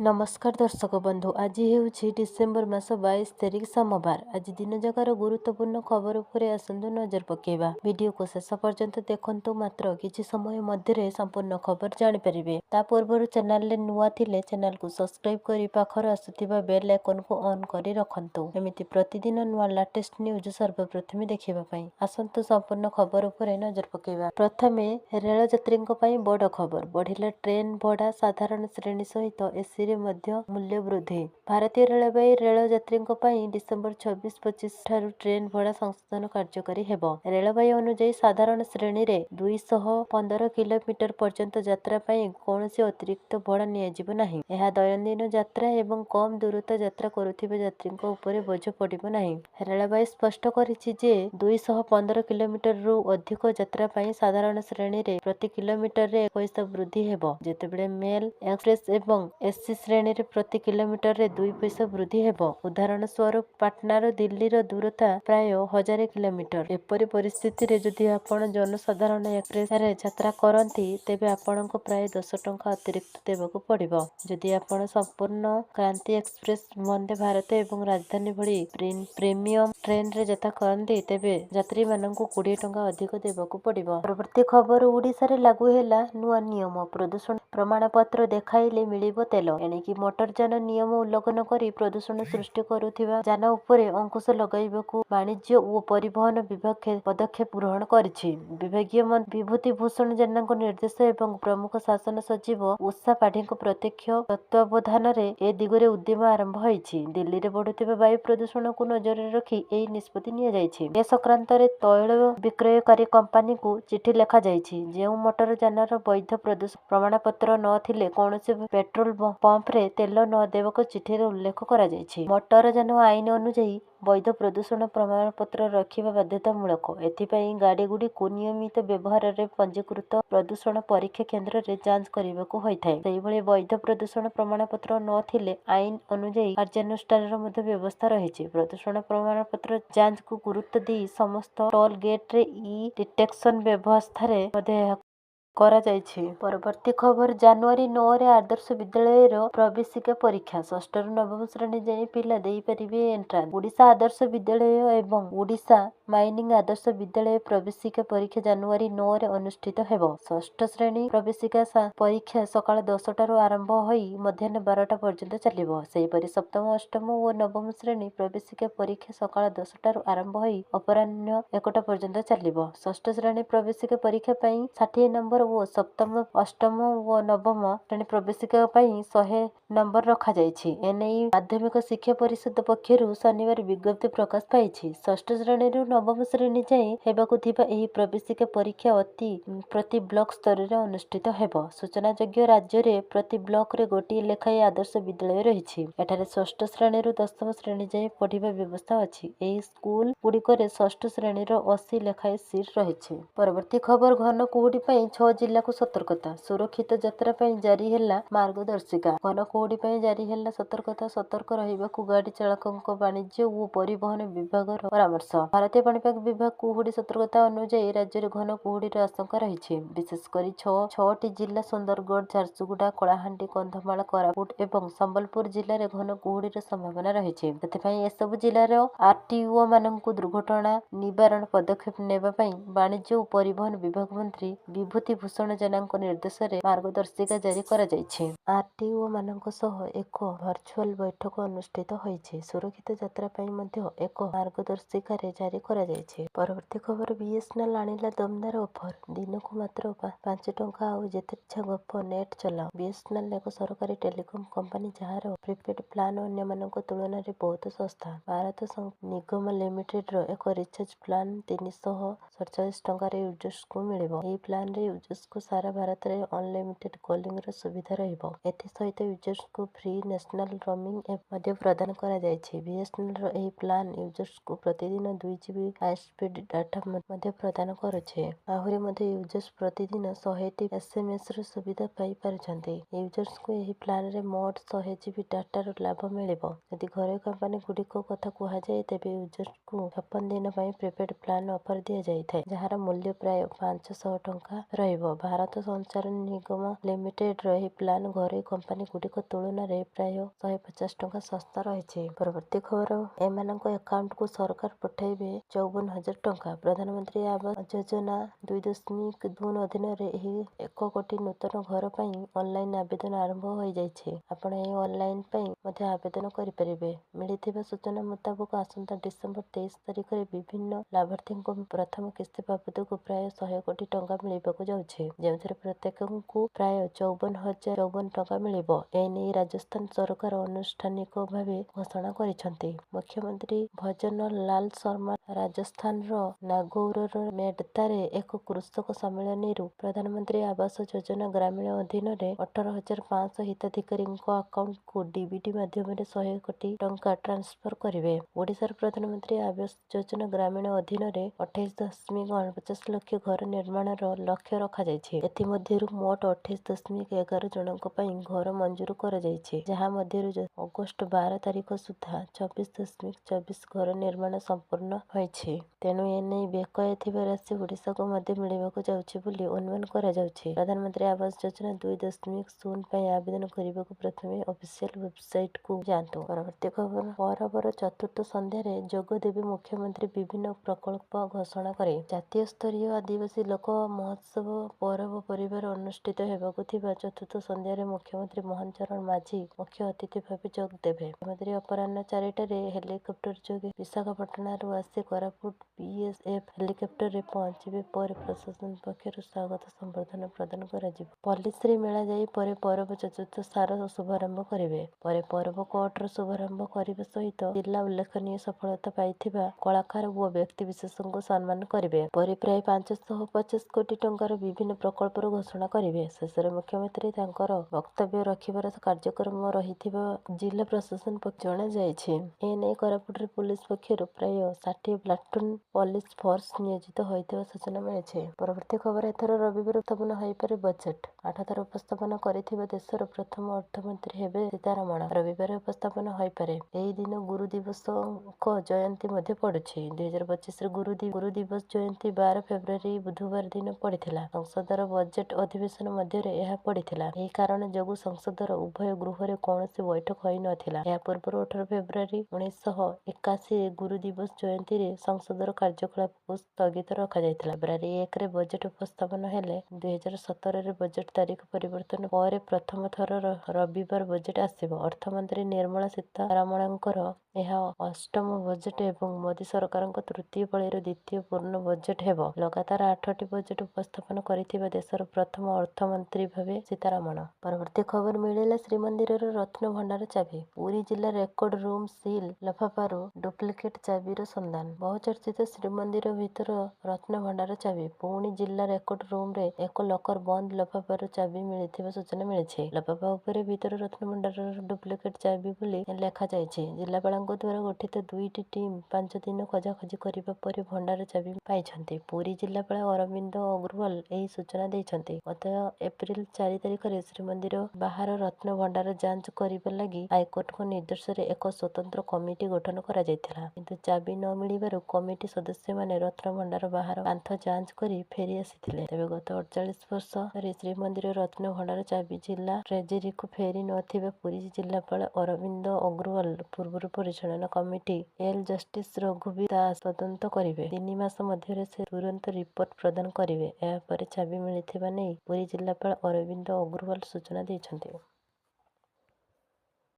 नमस्कार दर्शक बंधु आज हेउछि डिसेम्बर मास 22 तारिख सोमवार। आज दिन जगार गुरुत्वपूर्ण खबर उपरे आसंतु नजर पकेबा। वीडियो को शेष पर्यंत देखंतु मात्र किछि समय मध्यरे संपूर्ण खबर जानि परिबे। ता पूर्वरु चैनल ले नुआ थिले चैनल को सब्सक्राइब करि पाखर आसुथिबा बेल आइकन को ऑन करि रखंतु। एमिति प्रतिदिन नुआ लेटेस्ट न्यूज सर्वप्रथमे देखिबा पई आसंतु संपूर्ण खबर उपरे नजर पकेबा। प्रथमे रेल यात्रींक पई बड़ खबर। बढ़िला ट्रेन भड़ा साधारण श्रेणी सहित एसी मध्य मूल्य वृद्धि। भारतीय रेलवे रेल यात्रींक पई डिसेम्बर 26-25 ठारू ट्रेन भड़ा संशोधन कार्यकारी हेबो। रेलवे अनुଯାयी साधारण श्रेणी रे 215 किलोमीटर पर्यंत यात्रा पई कोनोसी अतिरिक्त भड़ा नियाजिबो नाही। एहा दैनंदिन यात्रा एवं कम दूरता यात्रा करुथिबा यात्रींक उपरे बोझ पड़िबो नाही। रेलवे स्पष्ट करिछि जे 215 किलोमीटर रु अधिक यात्रा पई साधारण श्रेणी रे प्रति किलोमीटर रे 1 पैसा वृद्धि हेबो। जेतेबेले मेल एक्सप्रेस एवं एससी श्रेणी रे प्रति किलोमीटर रे 2 पैसा वृद्धि हेबो। उदाहरण स्वरूप पाटना रो दिल्ली रो दूरता प्राय 1000 किलोमीटर। एपरि परिस्थिति रे जदि आपण जनसाधारण एक्सप्रेस रे यात्रा करंती तेबे आपनको प्राय 10 टंका अतिरिक्त देबाको पड़िबो। जदि आपण संपूर्ण क्रांति एक्सप्रेस वंदे भारत एवं राजधानी भली प्रीमियम ट्रेन रे यात्रा करंती तेबे यात्री माननको 20 टंका अधिक देबाको पड़िबो। परवर्ती खबर ओडिसा रे लागू हेला नुआ नियम। प्रदूषण प्रमाण पत्र देखाइले मिलिबो तेल। एणिकी मोटर यान नियम उल्लंघन करी प्रदूषण सृष्टि करुथिबा यान उपरे अंकुश लगाइबाकू वाणिज्य और परिवहन विभाग पदक्षेप ग्रहण करिछि। विभागीय मंत्री विभूति भूषण जेनाको निर्देश एवं प्रमुख शासन सचिव उषा पाढ़ीको प्रत्यक्ष तत्वावधान रे ए दिगरे उद्यम आरंभ होइछि। दिल्ली रे बढ़ुथिबा वायु प्रदूषण को नजर रे रखी एही निष्पत्ति निया जाइछि। ए संक्रांत रे तैल विक्रयकारी कंपनी को चिठी लेखा जाइछि। जेउ मोटर यानर वैध प्रदूषण प्रमाण पत्र न थिले कोनोसी पेट्रोल पंप रे तेल न देवक चिठी रे उल्लेख करा जाइछि। मोटर यान आईन अनुଯାयी वैध प्रदूषण प्रमाण पत्र रखिबा बाध्यतामूलक। एथिपई गाड़ी गुडी को नियमित व्यवहार रे पंजीकृत प्रदूषण परीक्षा केंद्र रे जांच करिबाकू होइथाय। सेहि भली वैध प्रदूषण प्रमाण पत्र न थिले आईन अनुଯାयी कार्यानुष्ठान रो मध्ये व्यवस्था रहिछि। प्रदूषण प्रमाण पत्र जांच को गुरुत्व दी समस्त टोल गेट रे ई डिटेक्शन व्यवस्था रे मध्ये करा जाइछि। परवर्ती खबर जनवरी 9 रे आदर्श विद्यालय रो प्रवेशिका परीक्षा 6 रु 9 श्रेणी जाई पिला देई परिबे एंट्रांस। ओडिशा आदर्श विद्यालय एवं ओडिशा माइनिंग आदर्श विद्यालय प्रवेशिका परीक्षा जनवरी 9 रे अनुष्ठित हेबो। 6 श्रेणी प्रवेशिका परीक्षा सकाळ 10 टारू आरंभ होई मध्याह्न 12टा पर्यंत चलिबो। सेहि परि सप्तम अष्टम और नवम श्रेणी प्रवेशिका परीक्षा सकाळ 10 टारू आरंभ होई अपराह्न 1टा पर्यंत चलिबो। 6 श्रेणी प्रवेशिका परीक्षा पई 60 नंबर और सप्तम अष्टम और नवम श्रेणी प्रवेशिका पई 100 नंबर रखा जाइछि। एनेई माध्यमिक शिक्षा परिषद पक्षरु शनिवार विज्ञप्ति प्रकाश पाइछि। 6 श्रेणी रु नवम श्रेणी जाए हेबाकू थिबा एही प्रवेशिका परीक्षा प्रति ब्लॉक स्तर रे अनुष्ठित हेबो। सूचनायोग्य राज्य रे प्रति ब्लॉक रे गोटी लेखाई आदर्श विद्यालय रहिछि। एठारे 6 श्रेणी रु 10म श्रेणी जाए पढ़िबा व्यवस्था अछि। एही स्कूल गुडिकरे 6 श्रेणी रो 80 लेखाई सीट रहिछि। परवर्ती खबर घन कुहुडी पई 6 जिल्ला को सतर्कता। सुरक्षित यात्रा पई जारी हेला मार्गदर्शिका। घन कुहुडी पई जारी हेला सतर्कता। सतर्क रहिबाकू गाड़ी चालकक वाणिज्य और परिवहन विभाग रो परामर्श। भारतीय पाणीपाग विभाग कुहुडी सतर्कता अनुଯାयी राज्य रे घन कुहुडी रो आशंका रहिछि। विशेष करी 6टी जिल्ला सुंदरगढ़ झारसुगुड़ा कलाहांडी कंधमाल कोरापुट एवं संबलपुर जिल्ला रे घन कुहुडी रो संभावना रहिछि। एथिपई एसबु जिल्ला रो आरटीओ माननकु दुर्घटना निवारण पदक्षेप नेबा पई वाणिज्य और परिवहन विभाग मंत्री विभूति भूषण जेनाको निर्देश रे मार्गदर्शिका जारी करा जाइछि। आरटीओ माननक सह एक वर्चुअल बैठक अनुष्ठित होइछि। सुरक्षित यात्रा पई मध्ये एक मार्गदर्शिका रे जारी करा जाइछि। परवर्ती खबर बीएसएनएल आनिला दमदार ऑफर। दिनकू मात्र 5 टंका आ जेते इच्छा गप नेट चलाओ। बीएसएनएल एक सरकारी टेलीकॉम कंपनी जहार प्रीपेड प्लान अन्य मानक तुलना रे बहुत सस्ता। भारत निगम लिमिटेड रो एक रिचार्ज प्लान 347 टंका रे यूजर्स को मिलिबो। एही प्लान रे यूजर्स को सारा भारत रे अनलिमिटेड कॉलिंग रो सुविधा रहिबो। एथि सहित यूजर्स को फ्री नेशनल रोमिंग ऐप मध्ये प्रदान करा जाइछि। बीएसएनएल रो एही प्लान यूजर्स को प्रतिदिन 2 जीबी हाई स्पीड डाटा मध्ये प्रदान करूछि। आहुरी मध्ये यूजर्स प्रतिदिन 100 एसएमएस रो सुविधा पाई पारुछन्ति। यूजर्स को एही प्लान रे मोट 100 जीबी डाटा रो लाभ मिलिबो। यदि घरोई कंपनी गुडिको कथा कुहा जाय तेबे यूजर्स को 56 दिन पई प्रीपेड प्लान ऑफर दिया जाइଥାଏ। जहार मूल्य प्राय 500 टंका रहिबो। ରହିବ। ଭାରତ ସଞ୍ଚାର ନିଗମ ଲିମିଟେଡର ଏହି ପ୍ଲାନ ଘରୋଇ କମ୍ପାନୀଗୁଡ଼ିକ ତୁଳନାରେ ପ୍ରାୟ 150 ଟଙ୍କା ଶସ୍ତା ରହିଛି। ପରବର୍ତ୍ତୀ ଖବର, ଏମାନଙ୍କ ଆକାଉଣ୍ଟକୁ ସରକାର ପଠାଇବେ 54,000 ଟଙ୍କା। ପ୍ରଧାନମନ୍ତ୍ରୀ ଆବାସ ଯୋଜନା 2.0 ଅଧୀନରେ ଏହି 1 କୋଟି ନୂତନ ଘର ପାଇଁ ଅନଲାଇନ ଆବେଦନ ଆରମ୍ଭ ହୋଇଯାଇଛି। ଆପଣ ଏହି ଅନଲାଇନ ପାଇଁ ମଧ୍ୟ ଆବେଦନ କରିପାରିବେ। ମିଳିଥିବା ସୂଚନା ମୁତାବକ ଆସନ୍ତା ଡିସେମ୍ବର 23 ତାରିଖରେ ବିଭିନ୍ନ ଲାଭାର୍ଥୀଙ୍କୁ ପ୍ରଥମ କିସ୍ତି ବାବଦକୁ ପ୍ରାୟ 100 କୋଟି ଟଙ୍କା ମିଳିବାକୁ ଯାଉଛି, ଯେଉଁଥିରେ ପ୍ରତ୍ୟେକଙ୍କୁ ପ୍ରାୟ 54,054 ଟଙ୍କା ମିଳିବ। ଏନେଇ ରାଜସ୍ଥାନ ସରକାର ଆନୁଷ୍ଠାନିକ ଭାବେ ଘୋଷଣା କରିଛନ୍ତି। ମୁଖ୍ୟମନ୍ତ୍ରୀ ଭଜନ ଲାଲ ଶର୍ମା ରାଜସ୍ଥାନର ନାଗୌରର ମେଡତାରେ ଏକ କୃଷକ ସମ୍ମିଳନୀରୁ ପ୍ରଧାନମନ୍ତ୍ରୀ ଆବାସ ଯୋଜନା ଗ୍ରାମୀଣ ଅଧୀନରେ 18,500 ହିତାଧିକାରୀଙ୍କ ଆକାଉଣ୍ଟକୁ ଡିବିଟି ମାଧ୍ୟମରେ 100 କୋଟି ଟଙ୍କା ଟ୍ରାନ୍ସଫର କରିବେ। ଓଡ଼ିଶାର ପ୍ରଧାନମନ୍ତ୍ରୀ ଆବାସ ଯୋଜନା ଗ୍ରାମୀଣ ଅଧୀନରେ 28.49 ଲକ୍ଷ ଘର ନିର୍ମାଣର ଲକ୍ଷ୍ୟ ରଖାଯାଇଛି। ଏଥିମଧ୍ୟରୁ ମୋଟ 28.11 ଜଣଙ୍କ ପାଇଁ ଘର ମଞ୍ଜୁର କରାଯାଇଛି, ଯାହା ମଧ୍ୟରୁ ଅଗଷ୍ଟ 12 ତାରିଖ ସୁଦ୍ଧା 24.24 ଘର ନିର୍ମାଣ ସମ୍ପୂର୍ଣ୍ଣ ହୋଇଛି। ତେଣୁ ଏନେଇ ବକେୟା ଥିବା ରାଶି ଓଡ଼ିଶାକୁ ମଧ୍ୟ ମିଳିବାକୁ ଯାଉଛି ବୋଲି ଅନୁମାନ କରାଯାଉଛି। ପ୍ରଧାନମନ୍ତ୍ରୀ ଆବାସ ଯୋଜନା 2.0 ପାଇଁ ଆବେଦନ କରିବାକୁ ପ୍ରଥମେ ଅଫିସିଆଲ ୱେବସାଇଟକୁ ଯାଆନ୍ତୁ। ପରବର୍ତ୍ତୀ ଖବର, ପରବର ଚତୁର୍ଥ ସନ୍ଧ୍ୟାରେ ଯୋଗ ଦେବେ ମୁଖ୍ୟମନ୍ତ୍ରୀ ବିଭିନ୍ନ ପ୍ରକଳ୍ପ ଘୋଷଣା କରି। ଜାତୀୟ ସ୍ତରୀୟ ଆଦିବାସୀ ଲୋକ ମହୋତ୍ସବ ପରବ ପରିବାର ଅନୁଷ୍ଠିତ ହେବାକୁ ଥିବା ଚତୁର୍ଥ ସନ୍ଧ୍ୟାରେ ମୁଖ୍ୟମନ୍ତ୍ରୀ ମୋହନ ଚରଣ ମାଝୀ ମୁଖ୍ୟ ଅତିଥି ଭାବେ ଯୋଗ ଦେବେ। ମୁଖ୍ୟମନ୍ତ୍ରୀ ଅପରାହ୍ନ 4ଟାରେ ହେଲିକପ୍ଟର ଯୋଗେ ବିଶାଖାପାଟଣାରୁ ଆସି କୋରାପୁଟ ବିଏସଏଫ ହେଲିକପ୍ଟରରେ ପହଞ୍ଚିବେ। ପରେ ପ୍ରଶାସନ ପକ୍ଷରୁ ସ୍ୱାଗତ ସମ୍ବର୍ଦ୍ଧନା ପ୍ରଦାନ କରାଯିବ। ପଲ୍ଲିଶ୍ରୀ ମେଳା ଯାଇ ପରେ ପରବ ଚତୁର୍ଥ ସାର ଶୁଭାରମ୍ଭ କରିବେ। ପରେ ପରବ କୋର୍ଟର ଶୁଭାରମ୍ଭ କରିବା ସହିତ ଜିଲ୍ଲା ଉଲ୍ଲେଖନୀୟ ସଫଳତା ପାଇଥିବା କଳାକାର ଓ ବ୍ୟକ୍ତିବିଶେଷଙ୍କୁ ସମ୍ମାନ କରିବେ। ପରେ ପ୍ରାୟ 550 କୋଟି ଟଙ୍କାର ବିଭିନ୍ନ ପ୍ରକଳ୍ପର ଘୋଷଣା କରିବେ। ଶେଷରେ ମୁଖ୍ୟମନ୍ତ୍ରୀ ତାଙ୍କର ବକ୍ତବ୍ୟ ରଖିବାର କାର୍ଯ୍ୟକ୍ରମ ରହିଥିବା ଜିଲ୍ଲା ପ୍ରଶାସନ ପକ୍ଷରୁ ଜଣାଯାଇଛି। ଏନେଇ କୋରାପୁଟରେ ପୁଲିସ ପକ୍ଷରୁ ପ୍ରାୟ 60 ପ୍ଲାଟୁନ ପୋଲିସ ଫୋର୍ସ ନିୟୋଜିତ ହୋଇଥିବା ସୂଚନା ମିଳିଛି। ପରବର୍ତ୍ତୀ ଖବର, ଏଥର ରବିବାର ଉପସ୍ଥାପନ ହୋଇପାରେ ବଜେଟ୍। 8 ଥର ଉପସ୍ଥାପନ କରିଥିବା ଦେଶର ପ୍ରଥମ ଅର୍ଥମନ୍ତ୍ରୀ ହେବେ ସୀତାରମଣ। ରବିବାର ଉପସ୍ଥାପନ ହୋଇପାରେ। ଏହି ଦିନ ଗୁରୁ ଦିବସଙ୍କ ଜୟନ୍ତୀ ମଧ୍ୟ ପଡୁଛି। 2025ରେ ଗୁରୁ ଦିବସ ଜୟନ୍ତୀ 12 ଫେବୃଆରୀ ବୁଧବାର ଦିନ ପଡିଥିଲା। ସଂସଦର ବଜେଟ୍ ଅଧିବେଶନ ମଧ୍ୟରେ ଏହା ପଡିଥିଲା। ଏହି କାରଣ ଯୋଗୁଁ ସଂସଦର ଉଭୟ ଗୃହରେ କୌଣସି ବୈଠକ ହୋଇନଥିଲା। ଏହା ପୂର୍ବରୁ 18 ଫେବୃଆରୀ 1981ରେ ଗୁରୁ ଦିବସ ଜୟନ୍ତୀରେ ସଂସଦର କାର୍ଯ୍ୟକଳାପକୁ ସ୍ଥଗିତ ରଖାଯାଇଥିଲା। ଫେବୃଆରୀ 1ରେ ବଜେଟ୍ ଉପସ୍ଥାପନ ହେଲେ 2017ରେ ବଜେଟ୍ ତାରିଖ ପରିବର୍ତ୍ତନ ପରେ ପ୍ରଥମ ଥର ରବିବାର ବଜେଟ୍ ଆସିବ। ଅର୍ଥମନ୍ତ୍ରୀ ନିର୍ମଳା ସୀତାରମଣଙ୍କର ଏହା ଅଷ୍ଟମ ବଜେଟ୍ ଏବଂ ମୋଦି ସରକାରଙ୍କ ତୃତୀୟ ପାଳିର ଦ୍ୱିତୀୟ ପୂର୍ଣ୍ଣ ବଜେଟ୍ ହେବ। ଲଗାତାର 8ଟି ବଜେଟ୍ ଉପସ୍ଥାପନ କରିଥିବା ଦେଶର ପ୍ରଥମ ଅର୍ଥମନ୍ତ୍ରୀ ଭାବେ ସୀତାରମଣ। ପରବର୍ତ୍ତୀ ଖବର, ମିଳିଲା ଶ୍ରୀମନ୍ଦିରର ରତ୍ନ ଭଣ୍ଡାର ଚାବି। ପୁରୀ ଜିଲ୍ଲା ରେକର୍ଡ ରୁମ୍ ସିଲ୍ ଲଫାଫାରୁ ଡୁପ୍ଲିକେଟ୍ ଚାବିର ସନ୍ଧାନ। ବହୁଚର୍ଚ୍ଚିତ ଶ୍ରୀମନ୍ଦିର ଭିତର ରତ୍ନ ଭଣ୍ଡାର ଚାବି। ପୁଣି ଜିଲ୍ଲା ରେକର୍ଡ ରୁମ୍ରେ ଏକ ଲକର ବନ୍ଦ ଲଫାଫାରୁ ଚାବି ମିଳିଥିବା ସୂଚନା ମିଳିଛି। ଲଫାଫା ଉପରେ ଭିତର ରତ୍ନ ଭଣ୍ଡାରର ଡୁପ୍ଲିକେଟ୍ ଚାବି ବୋଲି ଲେଖାଯାଇଛି। ଜିଲ୍ଲାପାଳଙ୍କ ଦ୍ୱାରା ଗଠିତ 2ଟି ଟିମ୍ 5 ଦିନ ଖୋଜାଖୋଜି କରିବା ପରେ ଭଣ୍ଡାର ଚାବି ପାଇଛନ୍ତି। ପୁରୀ ଜିଲ୍ଲାପାଳ ଅରବିନ୍ଦ ଅଗ୍ରୱାଲ ଏହି ସୂଚନା ଦେଇଛନ୍ତି। ଗତ ଏପ୍ରିଲ 4 ତାରିଖରେ ଶ୍ରୀମନ୍ଦିର ବାହାର ରତ୍ନ ଭଣ୍ଡାର ଯାଞ୍ଚ କରିବା ଲାଗି ହାଇକୋର୍ଟଙ୍କ ନିର୍ଦ୍ଦେଶରେ ଏକ ସ୍ୱତନ୍ତ୍ର କମିଟି ଗଠନ କରାଯାଇଥିଲା। କିନ୍ତୁ ଚାବି ନ ମିଳିବାରୁ କମିଟି ସଦସ୍ୟମାନେ ରତ୍ନ ଭଣ୍ଡାର ବାହାର କାନ୍ଥ ଯାଞ୍ଚ କରି ଫେରି ଆସିଥିଲେ। ତେବେ ଗତ 48 ବର୍ଷ ଧରି ଶ୍ରୀମନ୍ଦିର ରତ୍ନ ଭଣ୍ଡାର ଚାବି ଜିଲ୍ଲା ଟ୍ରେଜେରୀକୁ ଫେରି ନଥିବା ପୁରୀ ଜିଲ୍ଲାପାଳ ଅରବିନ୍ଦ ଅଗ୍ରୱାଲ ପୂର୍ବରୁ ପରିଚାଳନା committee L justice Raghubir Das ତଦନ୍ତ କରିବେ। 3 ମାସ ମଧ୍ୟରେ ସେ ତୁରନ୍ତ ରିପୋର୍ଟ ପ୍ରଦାନ କରିବେ। ଏହାପରେ ଚାବି ମିଳିଥିବା ନେଇ ପୁରୀ ଜିଲ୍ଲାପାଳ ଅରବିନ୍ଦ ଅଗ୍ରୱାଲ ସୂଚନା ଦେଇଛନ୍ତି।